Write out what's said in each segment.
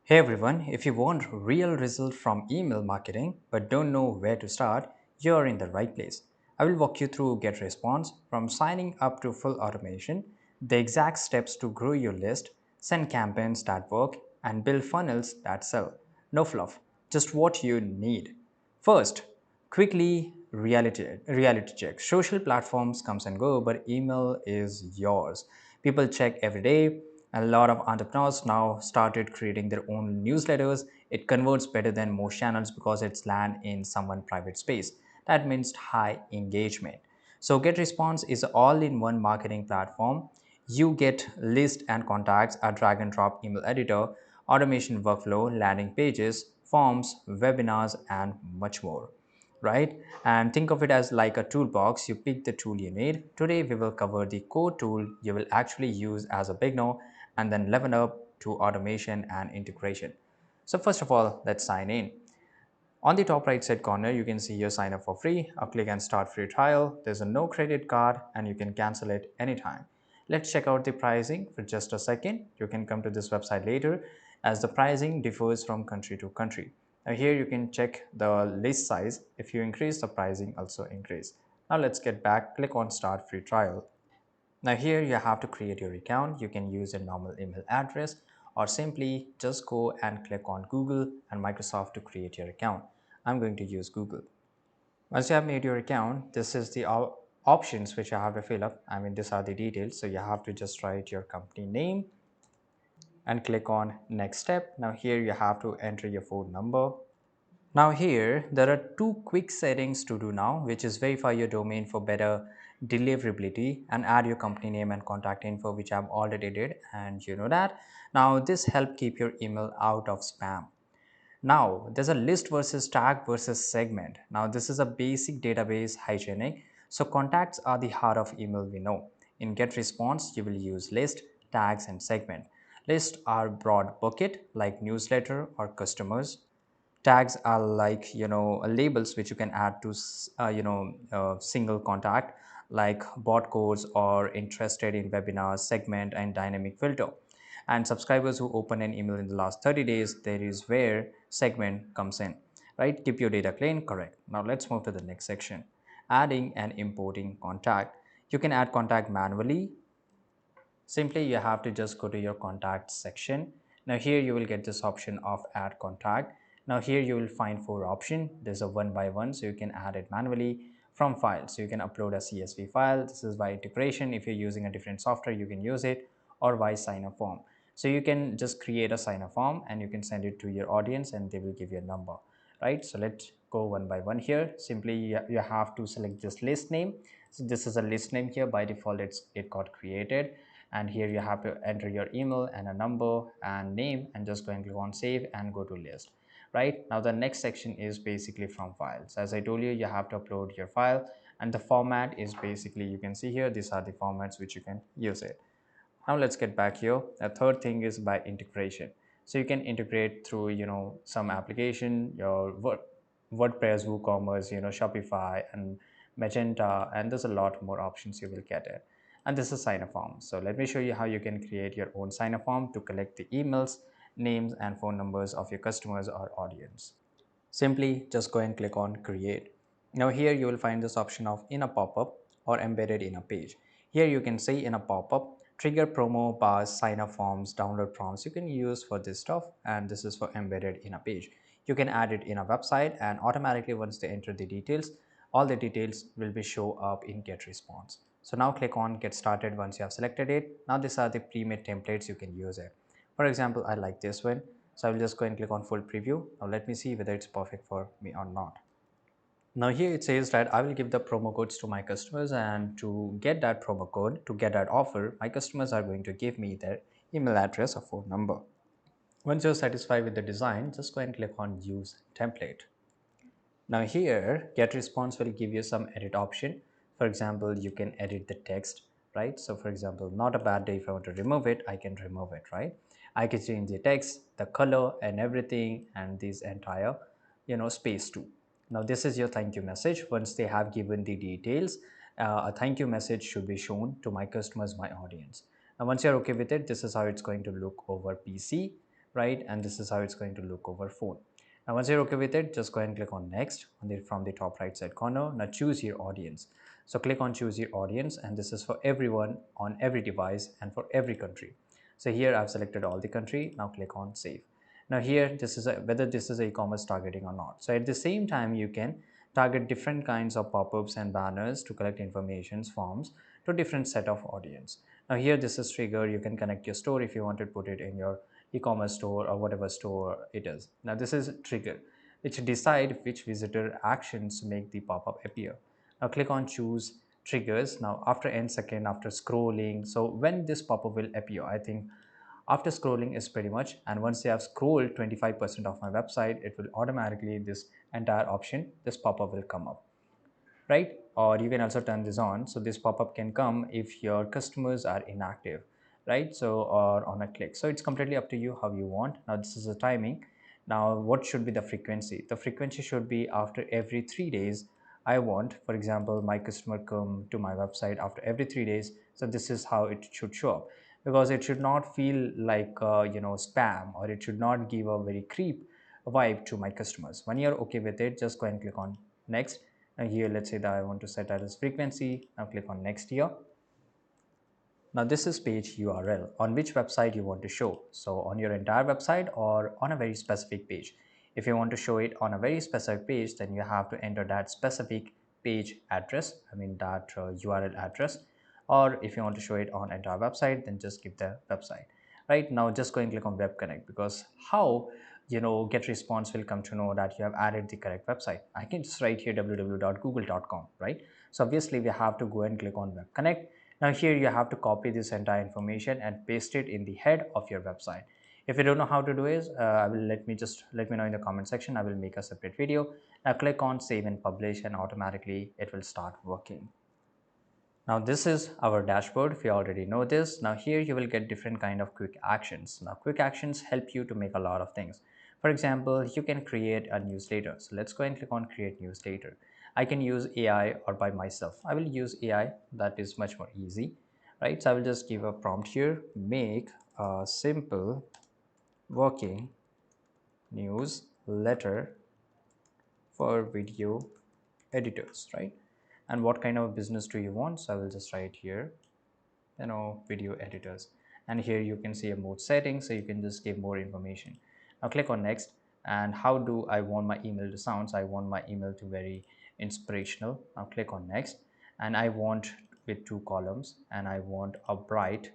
Hey everyone, if you want real results from email marketing but don't know where to start, you're in the right place. I will walk you through GetResponse from signing up to full automation, the exact steps to grow your list, send campaigns that work, and build funnels that sell. No fluff, just what you need. First, quickly reality check. Social platforms comes and go, but email is yours. People check every day. A lot of entrepreneurs now started creating their own newsletters. It converts better than most channels because it's land in someone private space. That means high engagement. So GetResponse is all-in-one marketing platform. You get list and contacts, a drag and drop email editor, automation workflow, landing pages, forms, webinars, and much more. Right? And think of it as like a toolbox. You pick the tool you need. Today, we will cover the core tool you will actually use as a beginner and then level up to automation and integration. So, first of all, let's sign in. On the top right side corner, you can see your sign up for free. A click and start free trial. There's a no credit card and you can cancel it anytime. Let's check out the pricing for just a second. You can come to this website later as the pricing differs from country to country. Now here you can check the list size. If you increase, the pricing also increase. Now let's get back, click on start free trial. Now here you have to create your account. You can use a normal email address or simply just go and click on Google and Microsoft to create your account. I'm going to use Google. Once you have made your account, this is the options which you have to fill up. I mean, these are the details. So you have to just write your company name and click on next step. Now here you have to enter your phone number. Now here, there are two quick settings to do now, which is verify your domain for better deliverability and add your company name and contact info, which I've already did, and you know that. Now this help keep your email out of spam. Now there's a list versus tag versus segment. Now this is a basic database hygienic. So contacts are the heart of email we know. In GetResponse, you will use list, tags, and segment. Lists are broad bucket like newsletter or customers. Tags are like labels which you can add to single contact like bot codes or interested in webinars segment and dynamic filter. And subscribers who open an email in the last 30 days, there is where segment comes in. Right, keep your data clean. Correct. Now let's move to the next section, adding and importing contact. You can add contact manually. Simply, you have to just go to your contact section. Now here you will get this option of add contact. Now here you will find four options. There's a one by one, so you can add it manually from files. So you can upload a CSV file. This is by integration. If you're using a different software, you can use it, or by sign up form. So you can just create a sign up form and you can send it to your audience and they will give you a number, right? So let's go one by one here. Simply you have to select this list name. So this is a list name here. By default, it got created, and here you have to enter your email and a number and name and just go and click on save and go to list. Right now the next section is basically from files. As I told you, you have to upload your file, and the format is basically, you can see here, these are the formats which you can use it. Now let's get back here. The third thing is by integration. So you can integrate through some application, your WordPress, WooCommerce, Shopify and Magenta, and there's a lot more options you will get it. And this is sign up form. So let me show you how you can create your own sign up form to collect the emails, names and phone numbers of your customers or audience. Simply just go and click on create. Now here you will find this option of in a pop-up or embedded in a page. Here you can say in a pop-up, trigger promo bars, sign up forms, download prompts you can use for this stuff, and this is for embedded in a page. You can add it in a website and automatically once they enter the details, all the details will be show up in GetResponse. So now click on get started once you have selected it. Now these are the pre-made templates, you can use it. For example, I like this one. So I will just go and click on full preview. Now let me see whether it's perfect for me or not. Now here it says that I will give the promo codes to my customers, and to get that promo code, to get that offer, my customers are going to give me their email address or phone number. Once you're satisfied with the design, just go and click on use template. Now here, GetResponse will give you some edit option. For example, you can edit the text, right? So for example, not a bad day, if I want to remove it, I can remove it, right? I can change the text, the color and everything, and this entire, space too. Now this is your thank you message. Once they have given the details, a thank you message should be shown to my customers, my audience. And once you're okay with it, this is how it's going to look over PC. right? And this is how it's going to look over phone. Now, once you're okay with it, just go ahead and click on next from the top right side corner. Now choose your audience. So click on choose your audience, and this is for everyone on every device and for every country. So here I've selected all the country. Now click on save. Now here, this is whether this is e-commerce targeting or not. So at the same time, you can target different kinds of pop-ups and banners to collect informations forms to different set of audience. Now here, this is trigger. You can connect your store if you want to put it in your e-commerce store or whatever store it is. Now this is trigger, which decide which visitor actions make the pop-up appear. Now click on choose triggers. Now after n second, after scrolling, so when this pop-up will appear, I think after scrolling is pretty much, and once you have scrolled 25% of my website, it will automatically, this entire option, this pop-up will come up, right? Or you can also turn this on. So this pop-up can come if your customers are inactive, right? So, or on a click. So it's completely up to you how you want. Now this is the timing. Now what should be the frequency? The frequency should be after every 3 days. I want, for example, my customer come to my website after every 3 days. So this is how it should show up, because it should not feel like spam, or it should not give a very creep vibe to my customers. When you're okay with it, just go and click on next. Now here, let's say that I want to set that as frequency. Now click on next here. Now this is page URL, on which website you want to show. So on your entire website or on a very specific page. If you want to show it on a very specific page, then you have to enter that specific page address, I mean that URL address. Or if you want to show it on entire website, then just give the website. Right now, just go and click on Web Connect, because how GetResponse will come to know that you have added the correct website? I can just write here www.google.com, right? So obviously we have to go and click on Web Connect. Now here you have to copy this entire information and paste it in the head of your website. If you don't know how to do it, I will let me know in the comment section. I will make a separate video. Now click on save and publish, and automatically it will start working. Now this is our dashboard. If you already know this, now here you will get different kind of quick actions. Now quick actions help you to make a lot of things. For example, you can create a newsletter. So let's go and click on create newsletter. I can use AI or by myself. I will use AI. That is much more easy, right? So I will just give a prompt here, make a simple working newsletter for video editors, right? And what kind of business do you want? So I will just write here, video editors. And here you can see a mode setting, so you can just give more information. Now click on next. And how do I want my email to sound? So I want my email to very inspirational. Now click on next. And I want with 2 columns, and I want a bright,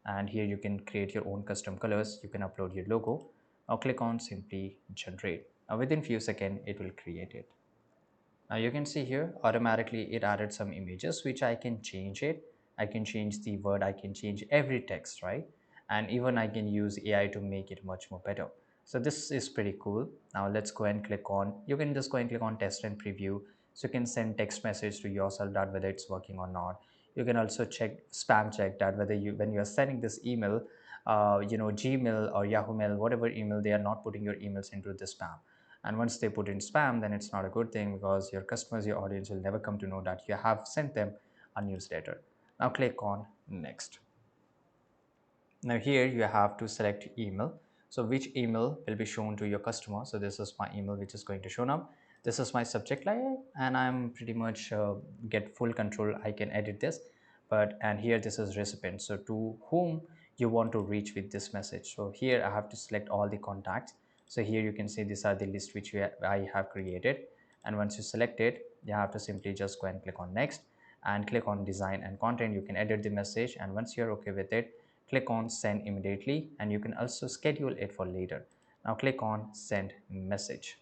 and here you can create your own custom colors. You can upload your logo. Now click on simply generate. Now within few seconds it will create it. Now you can see here automatically it added some images which I can change it. I can change the word, I can change every text, right? And even I can use AI to make it much more better. So this is pretty cool. Now let's go and click on, you can just go and click on test and preview. So you can send text message to yourself that whether it's working or not. You can also spam check that whether when you are sending this email, Gmail or Yahoo Mail, whatever email, they are not putting your emails into the spam. And once they put in spam, then it's not a good thing, because your customers, your audience will never come to know that you have sent them a newsletter. Now click on next. Now here you have to select email. So which email will be shown to your customer? So this is my email which is going to show up. This is my subject line, and I'm pretty much get full control. I can edit this, and here this is recipient. So to whom you want to reach with this message. So here I have to select all the contacts. So here you can see these are the list which I have created. And once you select it, you have to simply just go and click on next, and click on design and content. You can edit the message, and once you're okay with it, click on send immediately, and you can also schedule it for later. Now click on send message,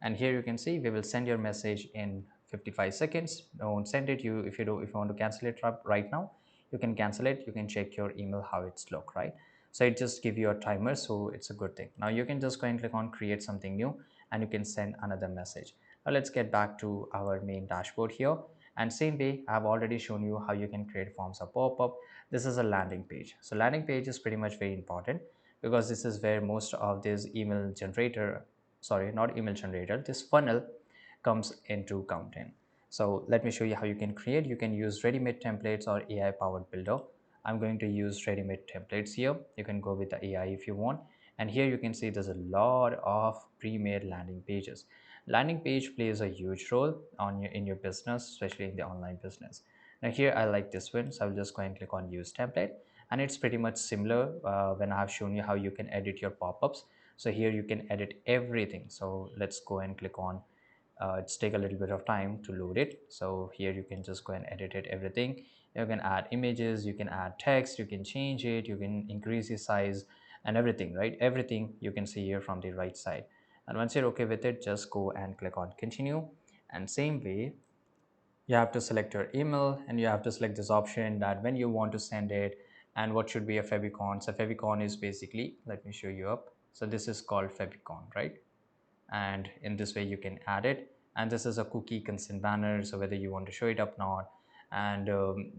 and here you can see we will send your message in 55 seconds. Don't send it. If you want to cancel it right now, you can cancel it. You can check your email how it's look, right? So it just give you a timer, so it's a good thing. Now you can just go and click on create something new, and you can send another message. Now let's get back to our main dashboard here. And same way, I've already shown you how you can create forms of pop-up. This is a landing page. So landing page is pretty much very important, because this is where most of this email generator, sorry, not email generator, this funnel comes into count in. So let me show you how you can create. You can use ready-made templates or AI powered builder. I'm going to use ready-made templates here. You can go with the AI if you want. And here you can see there's a lot of pre-made landing pages. Landing page plays a huge role on your in your business, especially in the online business. Now here I like this one, so I'll just go and click on use template, and it's pretty much similar when I have shown you how you can edit your pop-ups. So here you can edit everything. So let's go and click on, it's take a little bit of time to load it. So here you can just go and edit it everything. You can add images, you can add text, you can change it, you can increase the size and everything, right? Everything you can see here from the right side. And once you're okay with it, just go and click on continue. And same way, you have to select your email, and you have to select this option that when you want to send it and what should be a favicon. So favicon is basically, let me show you up. So this is called favicon, right? And in this way you can add it. And this is a cookie consent banner, so whether you want to show it up or not, and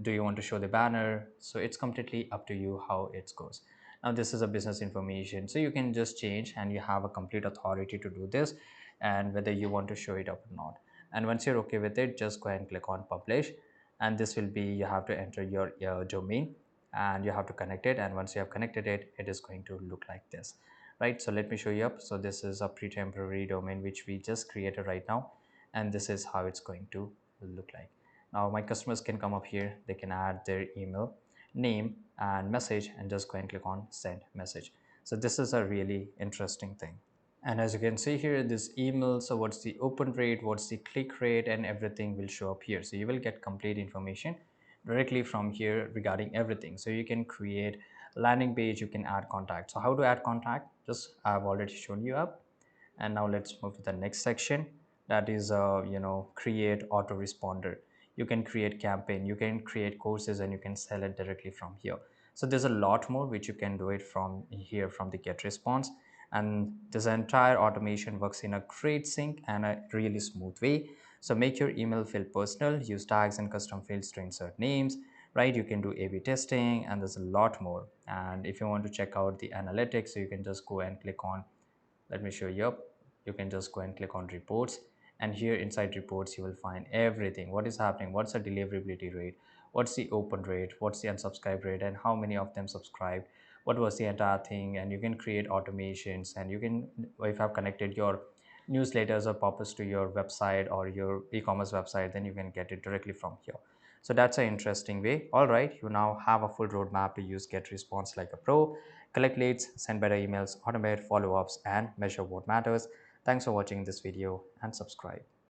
do you want to show the banner, so it's completely up to you how it goes. Now this is a business information, so you can just change and you have a complete authority to do this, and whether you want to show it up or not. And once you're okay with it, just go ahead and click on publish. And this will be, you have to enter your domain and you have to connect it, and once you have connected it, it is going to look like this, right? So let me show you up. So this is a pre-temporary domain which we just created right now, and this is how it's going to look like. Now my customers can come up here, they can add their email, name and message, and just go and click on send message. So this is a really interesting thing. And as you can see here, this email, so what's the open rate, what's the click rate, and everything will show up here. So you will get complete information directly from here regarding everything. So you can create landing page, you can add contact. So how to add contact, just I've already shown you up. And now let's move to the next section, that is create autoresponder. You can create campaign, you can create courses, and you can sell it directly from here. So there's a lot more which you can do it from here from the get response. And this entire automation works in a great sync and a really smooth way. So make your email feel personal, use tags and custom fields to insert names, right? You can do A/B testing, and there's a lot more. And if you want to check out the analytics, so you can just go and click on, let me show you up. You can just go and click on reports, and here inside reports you will find everything, what is happening, what's the deliverability rate, what's the open rate, what's the unsubscribe rate, and how many of them subscribed, what was the entire thing. And you can create automations, and you can, if you have connected your newsletters or pop-ups to your website or your e-commerce website, then you can get it directly from here. So that's an interesting way. All right, you now have a full roadmap to use GetResponse like a pro. Collect leads, send better emails, automate follow-ups, and measure what matters. Thanks for watching this video and subscribe.